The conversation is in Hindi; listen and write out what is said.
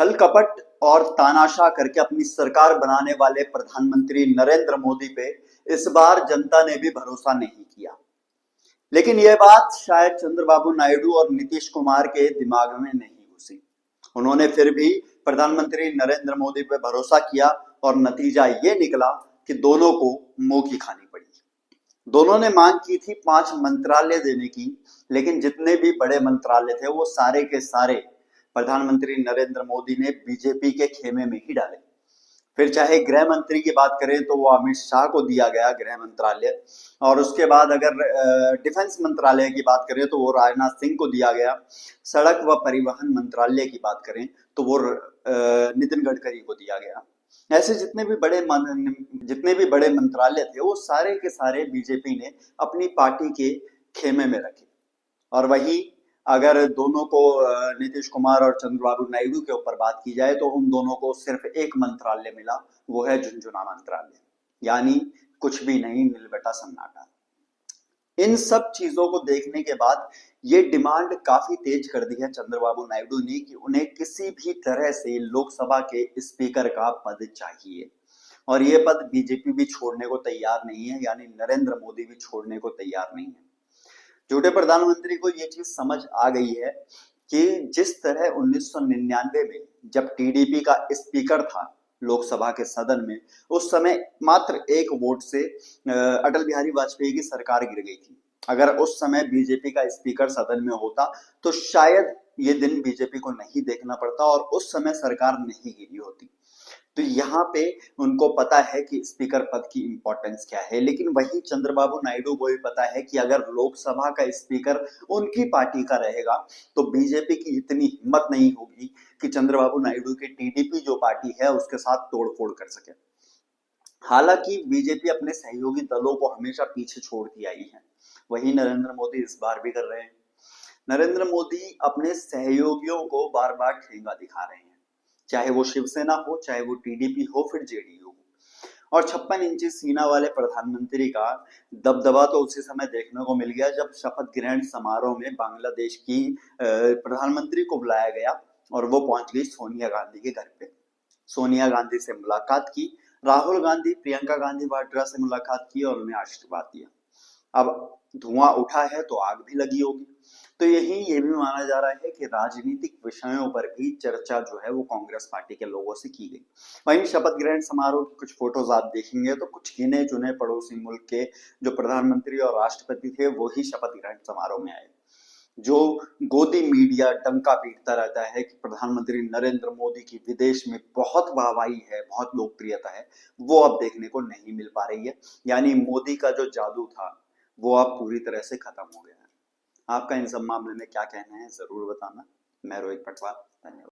छल कपट और तानाशाह करके अपनी सरकार बनाने वाले प्रधानमंत्री नरेंद्र मोदी पे इस बार जनता ने भी भरोसा नहीं किया। लेकिन यह बात शायद चंद्रबाबू नायडू और नीतीश कुमार के दिमाग में नहीं घुसी। उन्होंने फिर भी प्रधानमंत्री नरेंद्र मोदी पे भरोसा किया और नतीजा ये निकला कि दोनों को मुंह की खानी पड़ी। दोनों ने मांग की थी 5 मंत्रालय देने की, लेकिन जितने भी बड़े मंत्रालय थे वो सारे के सारे प्रधानमंत्री नरेंद्र मोदी ने बीजेपी के खेमे में ही डाले। फिर चाहे गृह मंत्री की बात करें तो वो अमित शाह को दिया गया गृह मंत्रालय, और उसके बाद अगर डिफेंस मंत्रालय की बात करें तो वो राजनाथ सिंह को दिया गया। सड़क व परिवहन मंत्रालय की बात करें तो वो नितिन गडकरी को दिया गया। ऐसे जितने भी बड़े मंत्रालय थे वो सारे के सारे बीजेपी ने अपनी पार्टी के खेमे में रखे। और वही अगर दोनों को नीतीश कुमार और चंद्रबाबू नायडू के ऊपर बात की जाए तो उन दोनों को सिर्फ एक मंत्रालय मिला, वो है झुंझुना मंत्रालय। यानी कुछ भी नहीं, नीलबेटा सन्नाटा। इन सब चीजों को देखने के बाद ये डिमांड काफी तेज कर दी है चंद्रबाबू नायडू ने कि उन्हें किसी भी तरह से लोकसभा के स्पीकर का पद चाहिए, और ये पद बीजेपी भी छोड़ने को तैयार नहीं है, यानी नरेंद्र मोदी भी छोड़ने को तैयार नहीं है। झूठे प्रधानमंत्री को ये चीज समझ आ गई है कि जिस तरह 1999 में जब टीडीपी का स्पीकर था लोकसभा के सदन में, उस समय मात्र एक वोट से अटल बिहारी वाजपेयी की सरकार गिर गई थी। अगर उस समय बीजेपी का स्पीकर सदन में होता तो शायद ये दिन बीजेपी को नहीं देखना पड़ता और उस समय सरकार नहीं गिरी होती। तो यहाँ पे उनको पता है कि स्पीकर पद की इंपॉर्टेंस क्या है। लेकिन वही चंद्रबाबू नायडू को भी पता है कि अगर लोकसभा का स्पीकर उनकी पार्टी का रहेगा तो बीजेपी की इतनी हिम्मत नहीं होगी कि चंद्रबाबू नायडू की टीडीपी जो पार्टी है उसके साथ तोड़फोड़ कर सके। हालांकि बीजेपी अपने सहयोगी दलों को हमेशा पीछे छोड़ती आई है, वही नरेंद्र मोदी इस बार भी कर रहे हैं। नरेंद्र मोदी अपने सहयोगियों को बार बार ठेंगा दिखा रहे हैं, चाहे वो शिवसेना हो, चाहे वो टीडीपी हो, फिर जेडीयू हो। और 56 इंची सीना वाले प्रधानमंत्री का दबदबा तो उसी समय देखने को मिल गया जब शपथ ग्रहण समारोह में बांग्लादेश की प्रधानमंत्री को बुलाया गया और वो पहुंच गई सोनिया गांधी के घर पे। सोनिया गांधी से मुलाकात की, राहुल गांधी, प्रियंका गांधी वाड्रा से मुलाकात की और उन्हें आशीर्वाद दिया। अब धुआं उठा है तो आग भी लगी होगी। तो ये भी माना जा रहा है कि राजनीतिक विषयों पर भी चर्चा जो है वो कांग्रेस पार्टी के लोगों से की गई। वहीं शपथ ग्रहण समारोह की कुछ फोटोज आप देखेंगे तो कुछ गिने चुने पड़ोसी मुल्क के जो प्रधानमंत्री और राष्ट्रपति थे वो ही शपथ ग्रहण समारोह में आए। जो गोदी मीडिया डंका पीटता रहता है कि प्रधानमंत्री नरेंद्र मोदी की विदेश में बहुत वाहवाही है, बहुत लोकप्रियता है, वो अब देखने को नहीं मिल पा रही है। यानी मोदी का जो जादू था वो अब पूरी तरह से खत्म हो गया है। आपका इन सब मामले में क्या कहना है जरूर बताना। मैं रोहित पटवार, धन्यवाद।